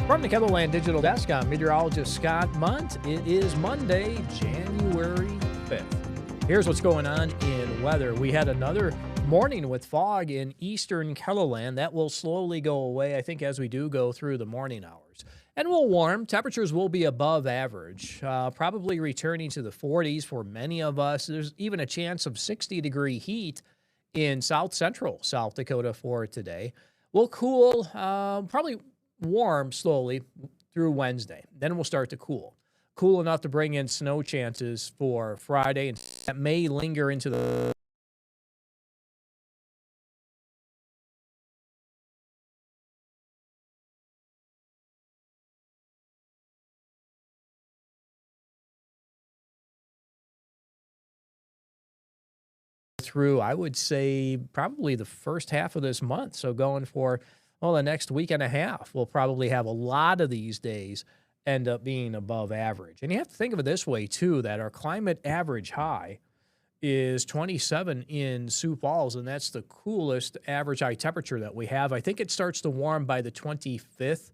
From the KELOLAND Digital Desk, I'm meteorologist Scott Mundt. It is Monday, January 5th. Here's what's going on in weather. We had another morning with fog in eastern KELOLAND. That will slowly go away, I think, as we do go through the morning hours. And we'll warm. Temperatures will be above average, probably returning to the 40s for many of us. There's even a chance of 60-degree heat in south central South Dakota for today. We'll cool, probably warm slowly through Wednesday. Then we'll start to cool. Cool enough to bring in snow chances for Friday, and that may linger into the through, I would say, probably the first half of this month. So going for, well, the next week and a half, we'll probably have a lot of these days end up being above average. And you have to think of it this way, too, that our climate average high is 27 in Sioux Falls, and that's the coolest average high temperature that we have. I think it starts to warm by the 25th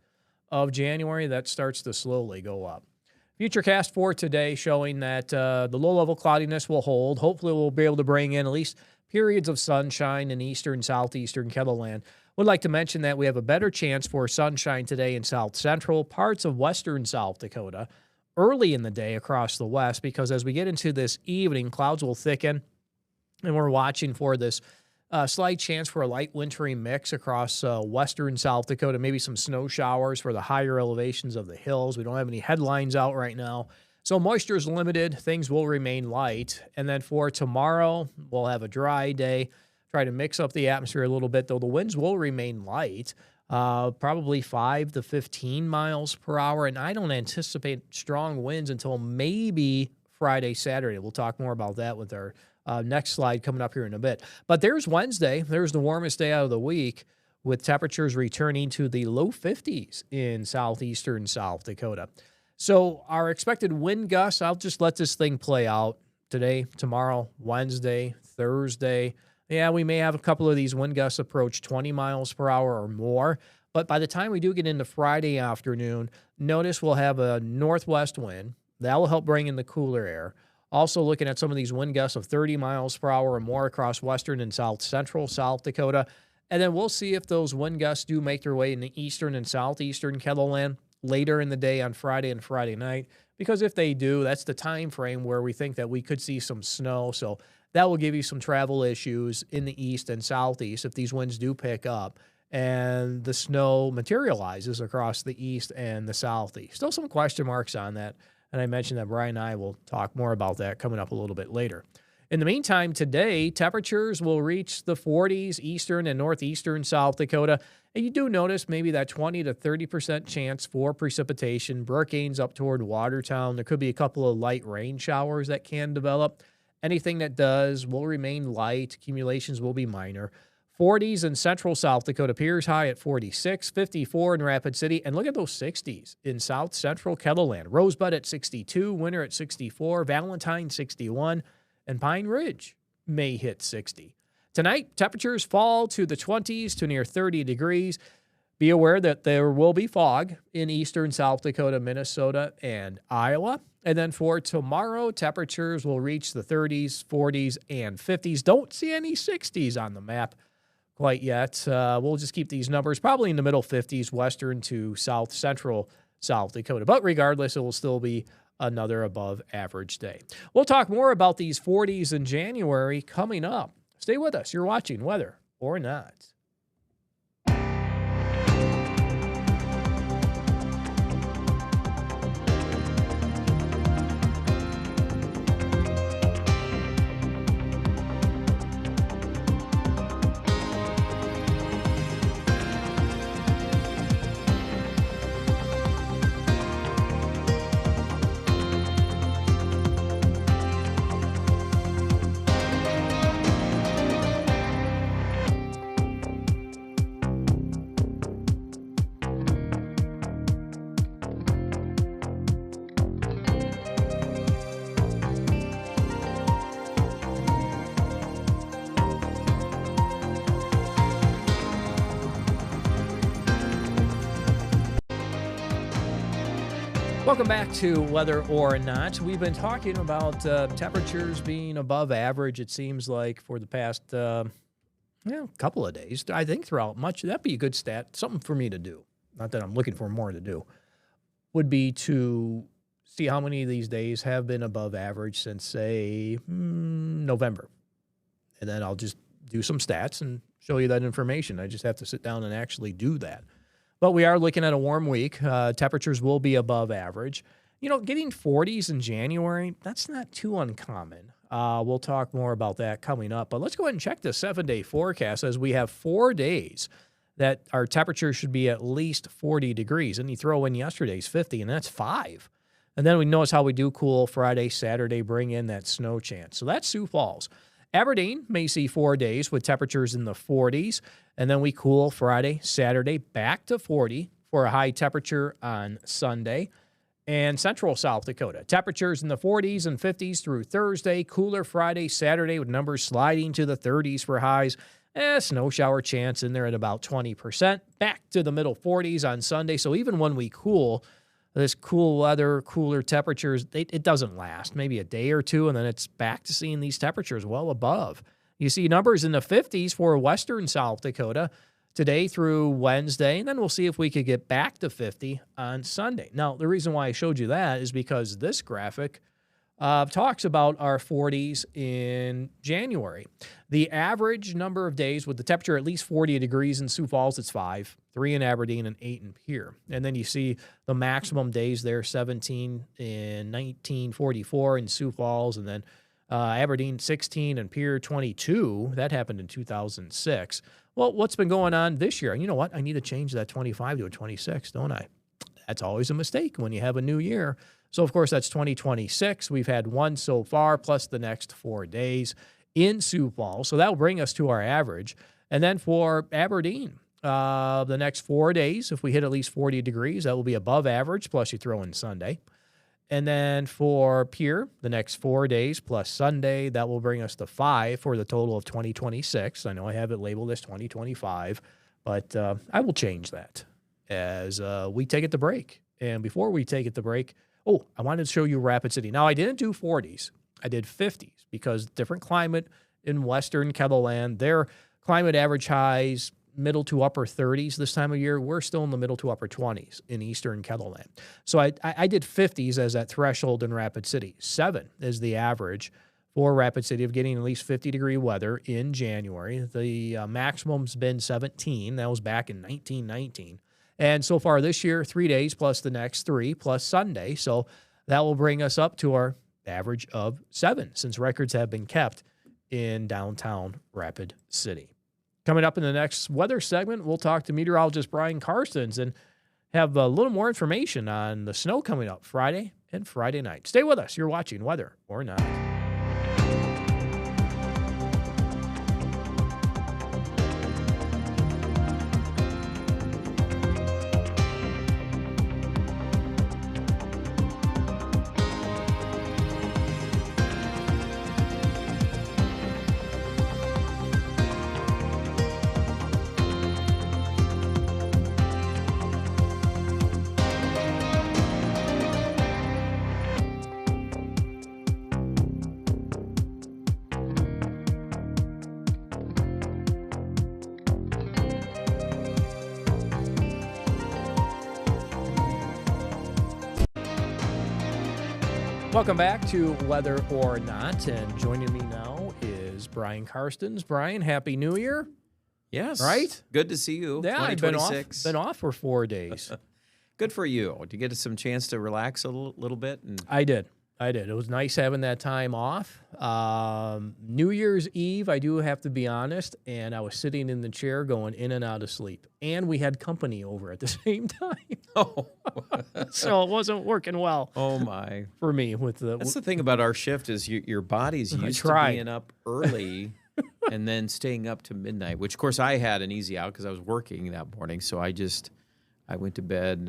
of January. That starts to slowly go up. Futurecast for today showing that the low-level cloudiness will hold. Hopefully, we'll be able to bring in at least periods of sunshine in eastern, southeastern KELOLAND. Would like to mention that we have a better chance for sunshine today in south central, parts of western South Dakota, early in the day across the west, because as we get into this evening, clouds will thicken, and we're watching for this slight chance for a light wintry mix across western South Dakota, maybe some snow showers for the higher elevations of the hills. We don't have any headlines out right now. So moisture is limited. Things will remain light. And then for tomorrow, we'll have a dry day. Try to mix up the atmosphere a little bit, though the winds will remain light, probably 5 to 15 miles per hour. And I don't anticipate strong winds until maybe Friday, Saturday. We'll talk more about that with our next slide coming up here in a bit. But there's Wednesday. There's the warmest day out of the week, with temperatures returning to the low 50s in southeastern South Dakota. So our expected wind gusts, I'll just let this thing play out today, tomorrow, Wednesday, Thursday. Yeah, we may have a couple of these wind gusts approach 20 miles per hour or more. But by the time we do get into Friday afternoon, notice we'll have a northwest wind. That will help bring in the cooler air. Also looking at some of these wind gusts of 30 miles per hour or more across western and south central South Dakota. And then we'll see if those wind gusts do make their way into eastern and southeastern KELOLAND later in the day on Friday and Friday night. Because if they do, that's the time frame where we think that we could see some snow. So that will give you some travel issues in the east and southeast if these winds do pick up and the snow materializes across the east and the southeast. Still some question marks on that. And I mentioned that Brian and I will talk more about that coming up a little bit later. In the meantime, today, temperatures will reach the 40s, eastern and northeastern South Dakota. And you do notice maybe that 20 to 30% chance for precipitation. Hurricanes up toward Watertown. There could be a couple of light rain showers that can develop. Anything that does will remain light. Accumulations will be minor. 40s in central South Dakota, Piers high at 46, 54 in Rapid City. And look at those 60s in south central KELOLAND. Rosebud at 62, Winter at 64, Valentine 61, and Pine Ridge may hit 60. Tonight, temperatures fall to the 20s to near 30 degrees. Be aware that there will be fog in eastern South Dakota, Minnesota, and Iowa. And then for tomorrow, temperatures will reach the 30s, 40s, and 50s. Don't see any 60s on the map quite yet. We'll just keep these numbers probably in the middle 50s, western to south central South Dakota. But regardless, it will still be another above average day. We'll talk more about these 40s in January coming up. Stay with us. You're watching Weather or Not. Welcome back to Whether or Not. We've been talking about temperatures being above average, it seems like, for the past couple of days. I think throughout much, that'd be a good stat, something for me to do. Not that I'm looking for more to do, would be to see how many of these days have been above average since, say, November. And then I'll just do some stats and show you that information. I just have to sit down and actually do that. But we are looking at a warm week. Temperatures will be above average. You know, getting 40s in January, that's not too uncommon. We'll talk more about that coming up. But let's go ahead and check the 7-day forecast, as we have 4 days that our temperature should be at least 40 degrees. And you throw in yesterday's 50, and that's 5. And then we notice how we do cool Friday, Saturday, bring in that snow chance. So that's Sioux Falls. Aberdeen may see 4 days with temperatures in the 40s, and then we cool Friday, Saturday, back to 40 for a high temperature on Sunday. And central South Dakota, temperatures in the 40s and 50s through Thursday, cooler Friday, Saturday with numbers sliding to the 30s for highs. Snow shower chance in there at about 20%, back to the middle 40s on Sunday. So even when we cool, this cool weather, cooler temperatures, it doesn't last. Maybe a day or two, and then it's back to seeing these temperatures well above. You see numbers in the 50s for western South Dakota today through Wednesday, and then we'll see if we could get back to 50 on Sunday. Now, the reason why I showed you that is because this graphic talks about our 40s in January. The average number of days with the temperature at least 40 degrees in Sioux Falls, it's 5, 3 in Aberdeen, and 8 in Pierre. And then you see the maximum days there, 17 in 1944 in Sioux Falls, and then Aberdeen 16 and Pierre 22. That happened in 2006. Well, what's been going on this year? And you know what? I need to change that 25 to a 26, don't I? That's always a mistake when you have a new year. So, of course, that's 2026. We've had one so far, plus the next 4 days in Sioux Falls. So that will bring us to our average. And then for Aberdeen, the next 4 days, if we hit at least 40 degrees, that will be above average, plus you throw in Sunday. And then for Pierre, the next 4 days plus Sunday, that will bring us to 5 for the total of 2026. I know I have it labeled as 2025, but I will change that as we take it to break. And before we take it to break, I wanted to show you Rapid City. Now, I didn't do 40s. I did 50s because different climate in western KELOLAND. Their climate average highs, middle to upper 30s this time of year. We're still in the middle to upper 20s in eastern KELOLAND. So I did 50s as that threshold in Rapid City. 7 is the average for Rapid City of getting at least 50-degree weather in January. The maximum's been 17. That was back in 1919. And so far this year, 3 days plus the next 3 plus Sunday. So that will bring us up to our average of 7 since records have been kept in downtown Rapid City. Coming up in the next weather segment, we'll talk to meteorologist Brian Karstens and have a little more information on the snow coming up Friday and Friday night. Stay with us. You're watching Whether or Not. Welcome back to Whether or Not, and joining me now is Brian Karstens. Brian, Happy New Year. Yes. Right? Good to see you. Yeah, I've been off for 4 days. Good for you. Did you get some chance to relax a little bit? I did. It was nice having that time off. New Year's Eve, I do have to be honest, and I was sitting in the chair going in and out of sleep. And we had company over at the same time. Oh. So it wasn't working well. Oh, my. For me. That's the thing about our shift is your body's used to being up early and then staying up to midnight, which, of course, I had an easy out because I was working that morning. So I went to bed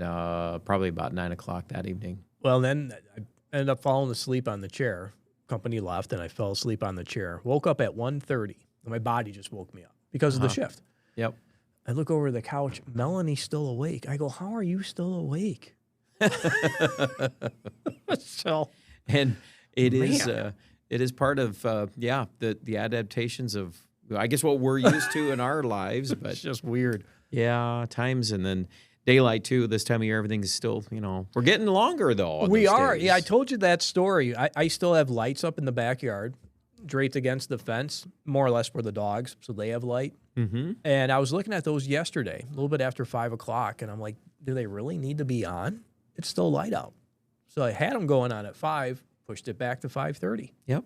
probably about 9 o'clock that evening. Well, then I ended up falling asleep on the chair. Company left, and I fell asleep on the chair. Woke up at 1:30, and my body just woke me up because of the shift. Yep. I look over the couch. Melanie's still awake. I go, how are you still awake? So, And it is man, it is part of the adaptations of, I guess, what we're used to in our lives. But it's just weird. yeah, times, and then daylight too. This time of year, everything's still, we're getting longer though. On We those are. Yeah, I days. told you that story. I still have lights up in the backyard, draped against the fence, more or less for the dogs, so they have light. Mm-hmm. And I was looking at those yesterday, a little bit after 5 o'clock, and I'm like, do they really need to be on? It's still light out. So I had them going on at 5, pushed it back to 5:30. Yep.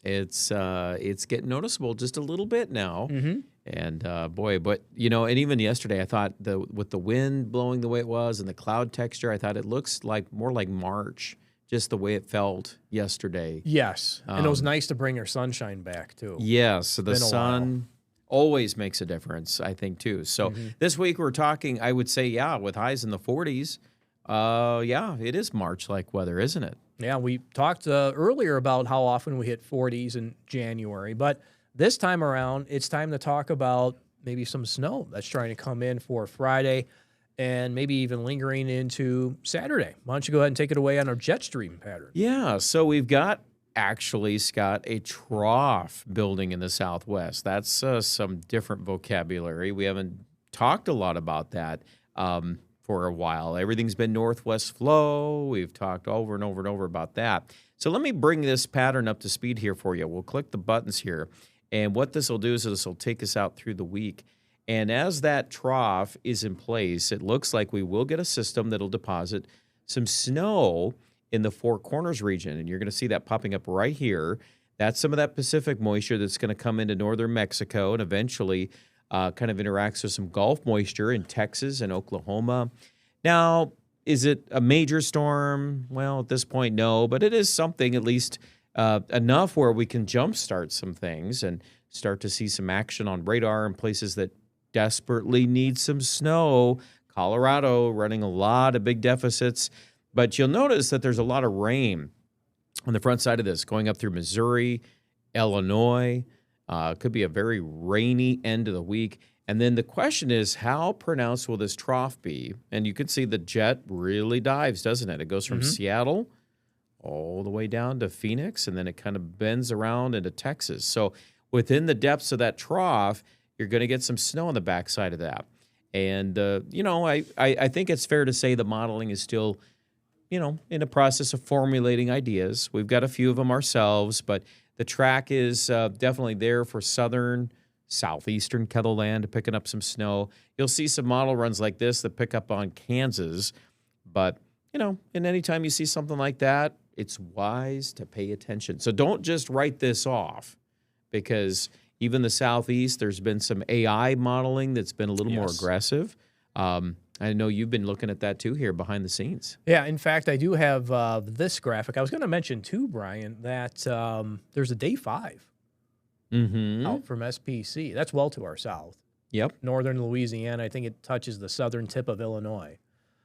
It's getting noticeable just a little bit now. Mm-hmm. And boy, but and even yesterday, I thought with the wind blowing the way it was and the cloud texture, I thought it looks like more like March, just the way it felt yesterday. Yes, and it was nice to bring our sunshine back too. Yes, so the Been a sun always makes a difference, I think, too. So this week we're talking, I would say, with highs in the 40s. It is March-like weather, isn't it? Yeah, we talked earlier about how often we hit 40s in January, but this time around, it's time to talk about maybe some snow that's trying to come in for Friday and maybe even lingering into Saturday. Why don't you go ahead and take it away on our jet stream pattern? Yeah, so we've got, actually, Scott, a trough building in the southwest. That's some different vocabulary. We haven't talked a lot about that for a while. Everything's been northwest flow. We've talked over and over and over about that. So let me bring this pattern up to speed here for you. We'll click the buttons here. And what this will do is this will take us out through the week. And as that trough is in place, it looks like we will get a system that'll deposit some snow in the Four Corners region. And you're going to see that popping up right here. That's some of that Pacific moisture that's going to come into northern Mexico and eventually kind of interacts with some Gulf moisture in Texas and Oklahoma. Now, is it a major storm? Well, at this point, no, but it is something, at least enough where we can jumpstart some things and start to see some action on radar in places that desperately need some snow. Colorado running a lot of big deficits, but you'll notice that there's a lot of rain on the front side of this going up through Missouri, Illinois. Could be a very rainy end of the week. And then the question is, how pronounced will this trough be? And you can see the jet really dives, doesn't it? It goes from Seattle all the way down to Phoenix, and then it kind of bends around into Texas. So within the depths of that trough, you're going to get some snow on the backside of that. And, I think it's fair to say the modeling is still, in a process of formulating ideas. We've got a few of them ourselves, but the track is definitely there for southeastern KELOLAND, picking up some snow. You'll see some model runs like this that pick up on Kansas. But, and anytime you see something like that, it's wise to pay attention. So don't just write this off, because even the southeast, there's been some AI modeling that's been a little more aggressive. I know you've been looking at that too here behind the scenes. Yeah, in fact, I do have this graphic. I was going to mention too, Brian, that there's a day 5 out from SPC. That's well to our south. Yep. Northern Louisiana. I think it touches the southern tip of Illinois.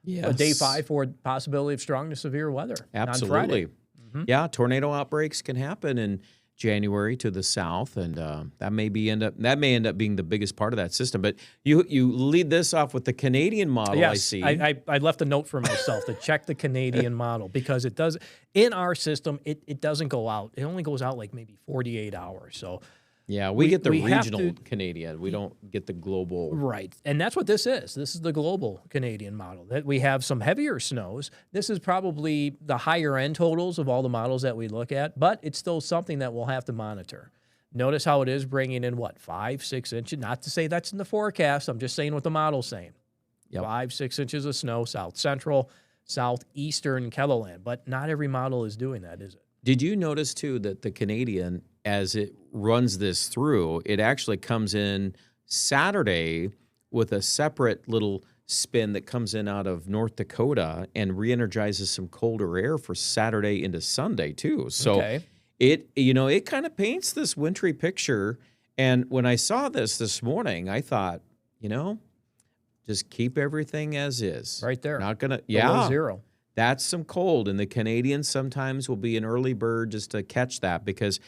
Yes. A day 5 for possibility of strong to severe weather. Absolutely. On Friday. Yeah, tornado outbreaks can happen in January to the south, and that may end up being the biggest part of that system. But you lead this off with the Canadian model. Yes, I see. I left a note for myself to check the Canadian model, because it does, in our system, it doesn't go out. It only goes out like maybe 48 hours. So yeah, we get the regional to, Canadian. We don't get the global. Right. And that's what this is. This is the global Canadian model. That we have some heavier snows. This is probably the higher end totals of all the models that we look at, but it's still something that we'll have to monitor. Notice how it is bringing in, 5, 6 inches? Not to say that's in the forecast. I'm just saying what the model's saying. Yep. 5, 6 inches of snow, south central, southeastern KELOLAND. But not every model is doing that, is it? Did you notice, too, that the Canadian, as it runs this through, it actually comes in Saturday with a separate little spin that comes in out of North Dakota and re-energizes some colder air for Saturday into Sunday, too. So it kind of paints this wintry picture. And when I saw this morning, I thought, just keep everything as is. Right there. Not going to, below zero. That's some cold, and the Canadians sometimes will be an early bird just to catch that, because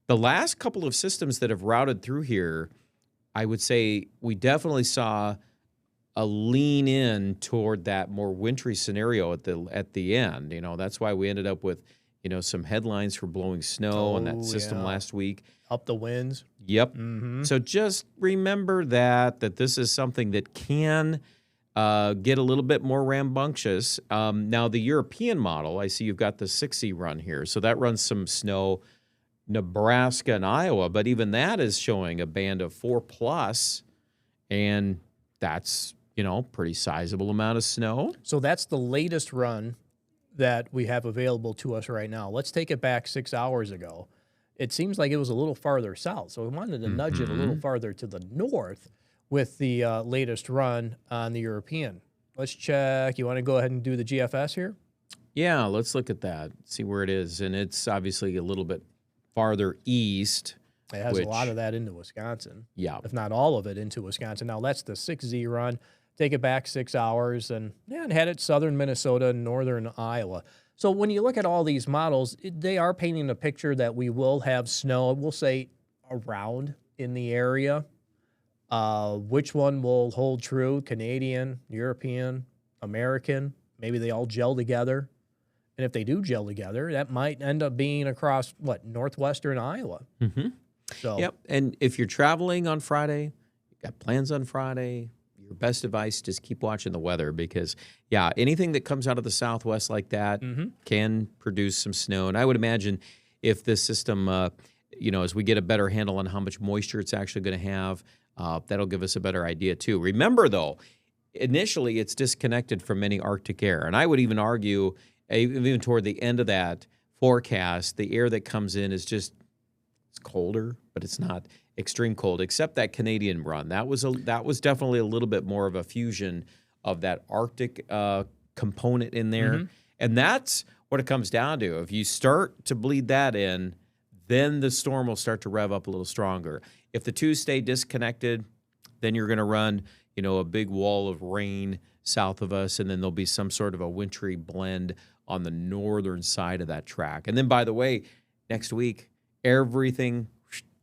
the last couple of systems that have routed through here, I would say we definitely saw a lean in toward that more wintry scenario at the end. That's why we ended up with some headlines for blowing snow on that system last week. Up the winds. Yep. So just remember that this is something that can get a little bit more rambunctious. Now, the European model, I see you've got the 6Z run here. So that runs some snow, Nebraska and Iowa, but even that is showing a band of 4+, and that's, pretty sizable amount of snow. So that's the latest run that we have available to us right now. Let's take it back 6 hours ago. It seems like it was a little farther south, so we wanted to nudge it a little farther to the north with the latest run on the European. Let's check. You want to go ahead and do the GFS here? Yeah, let's look at that, see where it is. And it's obviously a little bit farther east. It has a lot of that into Wisconsin. Yeah. If not all of it into Wisconsin. Now, that's the 6Z run. Take it back 6 hours and head it southern Minnesota and northern Iowa. So when you look at all these models, they are painting a picture that we will have snow, we'll say, around in the area. Which one will hold true? Canadian, European, American? Maybe they all gel together. And if they do gel together, that might end up being across, northwestern Iowa. Mm-hmm. So, yep. And if you're traveling on Friday, you've got plans on Friday, your best advice, just keep watching the weather because, anything that comes out of the southwest like that can produce some snow. And I would imagine if this system, as we get a better handle on how much moisture it's actually going to have, that'll give us a better idea too. Remember, though, initially it's disconnected from any Arctic air. And I would even argue, even toward the end of that forecast, the air that comes in is it's colder, but it's not extreme cold, except that Canadian run. That was definitely a little bit more of a fusion of that Arctic component in there. And that's what it comes down to. If you start to bleed that in, then the storm will start to rev up a little stronger. If the two stay disconnected, then you're going to run, a big wall of rain south of us, and then there'll be some sort of a wintry blend on the northern side of that track. And then, by the way, next week, everything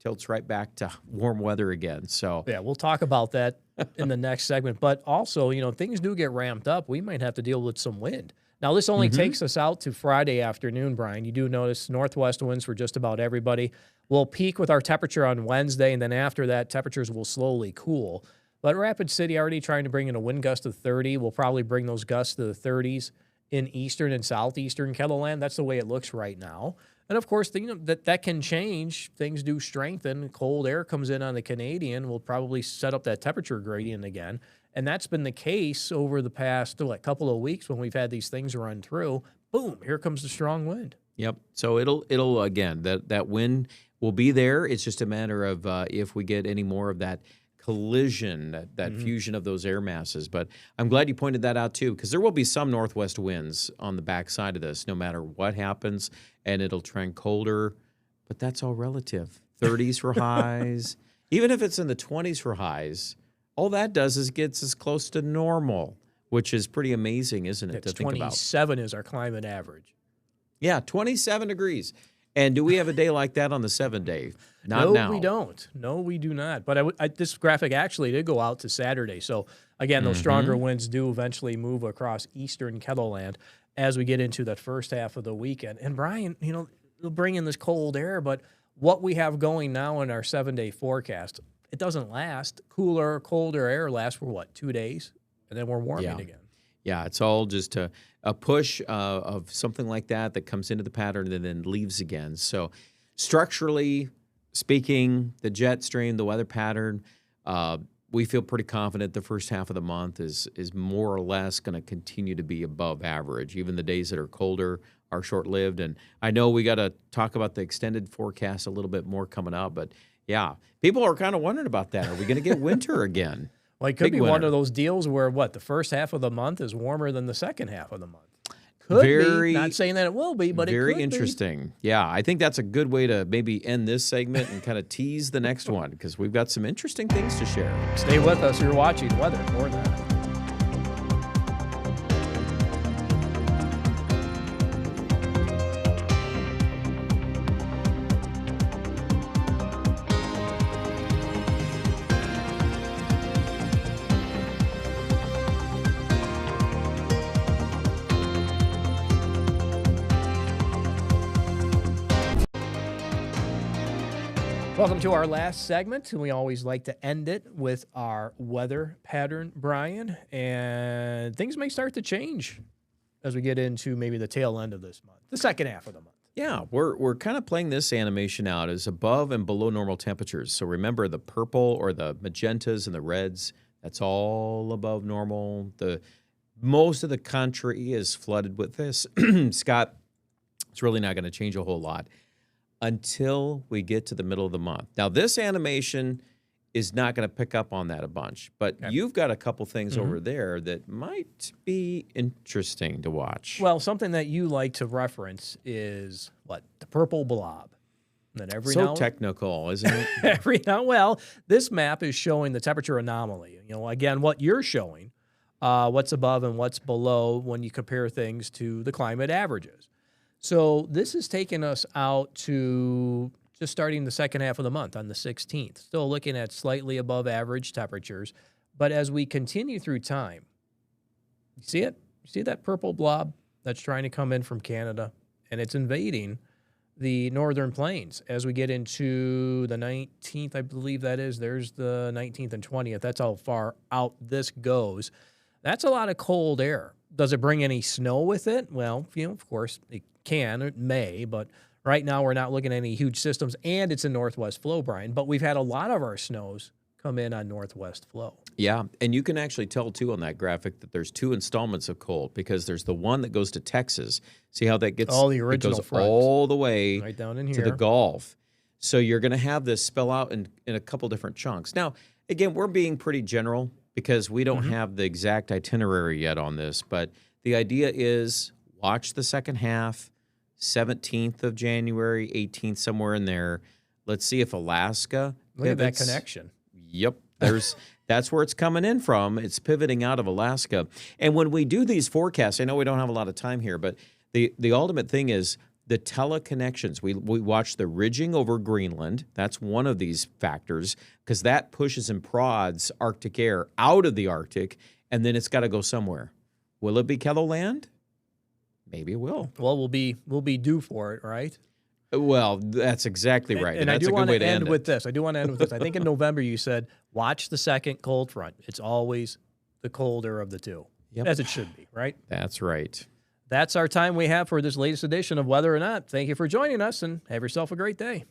tilts right back to warm weather again. So yeah, we'll talk about that in the next segment. But also, things do get ramped up. We might have to deal with some wind. Now, this only takes us out to Friday afternoon, Brian. You do notice northwest winds for just about everybody. We'll peak with our temperature on Wednesday, and then after that, temperatures will slowly cool. But Rapid City already trying to bring in a wind gust of 30. We'll probably bring those gusts to the 30s in eastern and southeastern KELOLAND. That's the way it looks right now. And, of course, that can change. Things do strengthen. Cold air comes in on the Canadian. We'll probably set up that temperature gradient again. And that's been the case over the past couple of weeks when we've had these things run through. Boom, here comes the strong wind. Yep. So it'll again, that wind will be there. It's just a matter of if we get any more of that collision, that fusion of those air masses. But I'm glad you pointed that out too, because there will be some northwest winds on the backside of this, no matter what happens, and it'll trend colder. But that's all relative. 30s for highs, even if it's in the 20s for highs. All that does is gets us close to normal, which is pretty amazing, isn't it? It's 27 is our climate average. Yeah, 27 degrees. And do we have a day like that on the 7-day? Not now. No, we don't. No, we do not. But this graphic actually did go out to Saturday. So, again, those stronger winds do eventually move across eastern KELOLAND as we get into that first half of the weekend. And, Brian, they'll bring in this cold air, but what we have going now in our 7-day forecast, it doesn't last. Cooler, colder air lasts for, 2 days? And then we're warming again. Yeah, it's all just a push of something like that comes into the pattern and then leaves again. So structurally speaking, the jet stream, the weather pattern, we feel pretty confident the first half of the month is more or less going to continue to be above average. Even the days that are colder are short-lived. And I know we got to talk about the extended forecast a little bit more coming up, but yeah, people are kind of wondering about that. Are we going to get winter again? Well, it could be one of those deals where, the first half of the month is warmer than the second half of the month. Could be. Not saying that it will be, but it could be. Very interesting. Yeah, I think that's a good way to maybe end this segment and kind of tease the next one because we've got some interesting things to share. Stay with us. You're watching Weather More Than That. Welcome to our last segment, and we always like to end it with our weather pattern, Brian. And things may start to change as we get into maybe the tail end of this month, the second half of the month. Yeah, we're kind of playing this animation out as above and below normal temperatures. So remember the purple or the magentas and the reds, that's all above normal. Most of the country is flooded with this. Scott, it's really not going to change a whole lot until we get to the middle of the month. Now, this animation is not going to pick up on that a bunch, but you've got a couple things over there that might be interesting to watch. Well, something that you like to reference is what? The purple blob. And then every so technical, isn't it? Well, this map is showing the temperature anomaly. You know, again, what you're showing, what's above and what's below when you compare things to the climate averages. So this is taking us out to just starting the second half of the month on the 16th. Still looking at slightly above average temperatures. But as we continue through time, you see it? You see that purple blob that's trying to come in from Canada? And it's invading the northern plains as we get into the 19th, I believe that is. There's the 19th and 20th. That's how far out this goes. That's a lot of cold air. Does it bring any snow with it? Well, of course, it can, it may, but right now we're not looking at any huge systems, and it's a northwest flow, Brian. But we've had a lot of our snows come in on northwest flow. Yeah, and you can actually tell, too, on that graphic that there's two installments of cold because there's the one that goes to Texas. See how that gets all the original it goes front, all the way right down in here to the Gulf. So you're going to have this spill out in a couple different chunks. Now, again, we're being pretty general because we don't have the exact itinerary yet on this, but the idea is watch the second half, 17th of January, 18th, somewhere in there. Let's see if Alaska Look at that connection. Yep. That's where it's coming in from. It's pivoting out of Alaska. And when we do these forecasts, I know we don't have a lot of time here, but the ultimate thing is the teleconnections. We watch the ridging over Greenland. That's one of these factors because that pushes and prods Arctic air out of the Arctic, and then it's got to go somewhere. Will it be KELOLAND? Maybe it will. Well, we'll be due for it, right? Well, that's exactly right. And that's I do want to end with this. I do want to end with this. I think in November you said, watch the second cold front. It's always the colder of the two, as it should be, right? That's right. That's our time we have for this latest edition of Whether or Not. Thank you for joining us, and have yourself a great day.